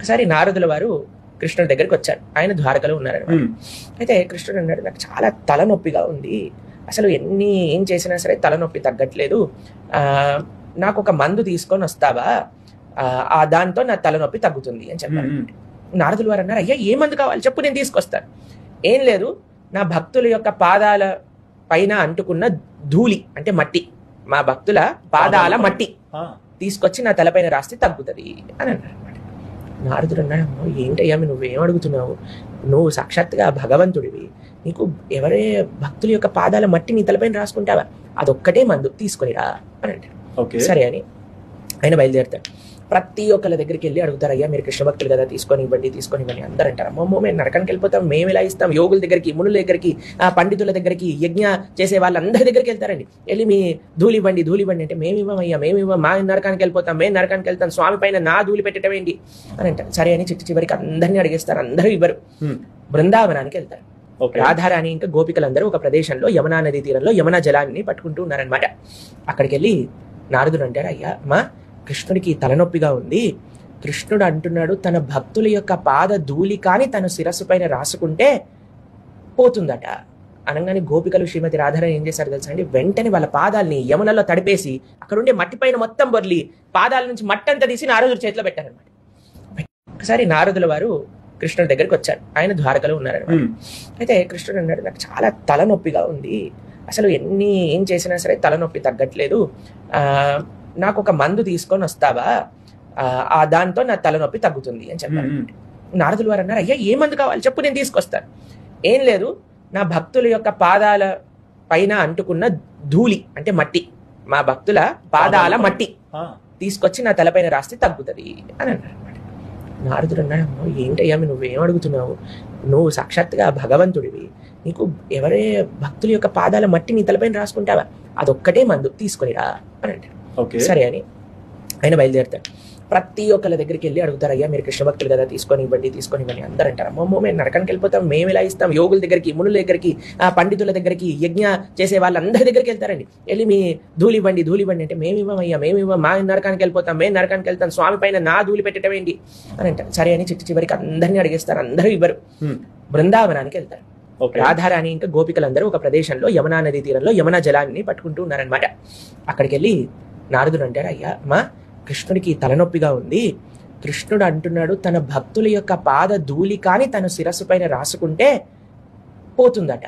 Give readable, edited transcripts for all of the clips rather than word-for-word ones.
ఒకసారి నారదుల వారు కృష్ణుడి దగ్గరికి వచ్చారు. ఆయన ద్వారకలో ఉన్నారనమాట. అయితే కృష్ణుడు అన్నాడు, నాకు చాలా తలనొప్పిగా ఉంది, అసలు ఏం చేసినా సరే తలనొప్పి తగ్గట్లేదు, నాకు ఒక మందు తీసుకొని వస్తావా, దాంతో నా తలనొప్పి తగ్గుతుంది అని చెప్పారు. నారదుల వారు అన్నారు, అయ్యా ఏ మందు కావాలి చెప్పు, నేను తీసుకొస్తాను. ఏం లేదు, నా భక్తుల యొక్క పాదాల పైన అంటుకున్న ధూళి అంటే మట్టి, మా భక్తుల పాదాల మట్టి తీసుకొచ్చి నా తలపైన రాస్తే తగ్గుతుంది అని అన్నారు. నారదుడు అన్నాడు, ఏంటయ్యా నువ్వేం అడుగుతున్నావు, నువ్వు సాక్షాత్తుగా భగవంతుడివి, నీకు ఎవరే భక్తుల యొక్క పాదాల మట్టి నీ తలపైన రాసుకుంటావా, అదొక్కటే మందు తీసుకొనిరా అని అంటారు. సరే అని ఆయన బయలుదేరుతాడు. ప్రతి ఒక్కళ్ళ దగ్గరికి వెళ్ళి అడుగుతారు, అయ్యా మీరు కృష్ణ భక్తులు కదా, తీసుకొని ఇవ్వండి. అందరూ అంటారు, అమ్మమ్మో మేము నరకానికి వెళ్ళిపోతాం, మేము ఇలా ఇస్తాం. యోగుల దగ్గరికి, మునుల దగ్గరికి, పండితుల దగ్గరికి, యజ్ఞ చేసే వాళ్ళందరి దగ్గరికి వెళ్తారండి. వెళ్ళి మీ ధూళి ఇవ్వండి అంటే మేము ఇవ్వం, మా నరకానికి వెళ్ళిపోతాం, మేము నరకానికి వెళ్తాం, స్వామి పైన నా ధూళి పెట్టడం ఏంటి అని అంటారు. సరే అని చివరికి అందరినీ అడిగేస్తారు, అందరూ ఇవ్వరు. బృందావనానికి వెళ్తారు. రాధారాణి ఇంకా గోపికలందరూ ఒక ప్రదేశంలో యమునా నదీ తీరంలో యమునా జలాన్ని పట్టుకుంటూ ఉన్నారనమాట. అక్కడికి వెళ్ళి నారదుడు అంటారు, అయ్యా మా కృష్ణుడికి తలనొప్పిగా ఉంది, కృష్ణుడు అంటున్నాడు తన భక్తుల యొక్క పాద ధూళి కానీ తన శిరస్సు పైన రాసుకుంటే పోతుందట. అనగానే గోపికలు శ్రీమతి రాధారాణి ఏం చేశారు తెలుసా అండి, వెంటనే వాళ్ళ పాదాలని యమునలో తడిపేసి అక్కడ ఉండే మట్టి పైన మొత్తం బొర్లి పాదాల నుంచి మట్టి అంతా తీసి నారదుడి చేతిలో పెట్టారనమాట. ఒకసారి నారదుల వారు కృష్ణుడి దగ్గరికి వచ్చారు. ఆయన ద్వారకలో ఉన్నారనమాట. అయితే కృష్ణుడు అన్నాడు, నాకు చాలా తలనొప్పిగా ఉంది, అసలు ఏం చేసినా సరే తలనొప్పి తగ్గట్లేదు, నాకు ఒక మందు తీసుకొని వస్తావా, దాంతో నా తలనొప్పి తగ్గుతుంది అని చెప్పారు. నారదుల వారు అన్నారు, అయ్యా ఏ మందు కావాలి చెప్పు, నేను తీసుకొస్తాను. ఏం లేదు, నా భక్తుల యొక్క పాదాల పైన అంటుకున్న ధూళి అంటే మట్టి, మా భక్తుల పాదాల మట్టి తీసుకొచ్చి నా తలపైన రాస్తే తగ్గుతుంది అని అన్నారు. నారదుడు అన్నాడు, ఏంటయ్యా నువ్వేం అడుగుతున్నావు, నువ్వు సాక్షాత్తుగా భగవంతుడివి, నీకు ఎవరే భక్తుల యొక్క పాదాల మట్టి నీ తలపైన రాసుకుంటావా, అదొక్కటే మందు తీసుకొనిరా అని అంటారు. సరే అని ఆయన బయలుదేరుతాడు. ప్రతి ఒక్కళ్ళ దగ్గరికి వెళ్ళి అడుగుతారు, అయ్యా మీరు కృష్ణ భక్తులు కదా, తీసుకొని ఇవ్వండి. అందరూ అంటారు, అమ్మమ్మో మేము నరకానికి వెళ్ళిపోతాం, మేము ఇలా ఇస్తాం. యోగుల దగ్గరికి, మునుల దగ్గరికి, పండితుల దగ్గరికి, యజ్ఞ చేసే వాళ్ళందరి దగ్గరికి వెళ్తారండి. వెళ్ళి మీ ధూళి ఇవ్వండి అంటే మేము ఇవ్వం, మా నరకానికి వెళ్ళిపోతాం, మేము నరకానికి వెళ్తాం, స్వామి పైన నా ధూళి పెట్టడం ఏంటి అని అంటారు. సరే అని చివరికి అందరినీ అడిగేస్తారు, అందరూ ఇవ్వరు. బృందావనానికి వెళ్తారు. రాధారాణి ఇంకా గోపికలందరూ ఒక ప్రదేశంలో యమునా నదీ తీరంలో యమునా జలాన్ని పట్టుకుంటూ ఉన్నారనమాట. అక్కడికి వెళ్ళి నారదుడు అంటారు, అయ్యా మా కృష్ణుడికి తలనొప్పిగా ఉంది, కృష్ణుడు అంటున్నాడు తన భక్తుల యొక్క పాద ధూళి కానీ తన శిరస్సు పైన రాసుకుంటే పోతుందట.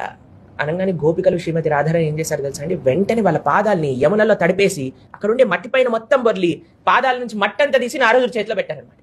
అనగానే గోపికలు శ్రీమతి రాధారాణి ఏం చేశారు తెలుసా అండి, వెంటనే వాళ్ళ పాదాలని యమునలో తడిపేసి అక్కడ ఉండే మట్టి పైన మొత్తం బొర్లి పాదాల నుంచి మట్టి అంతా తీసి నారదుడి చేతిలో పెట్టారనమాట.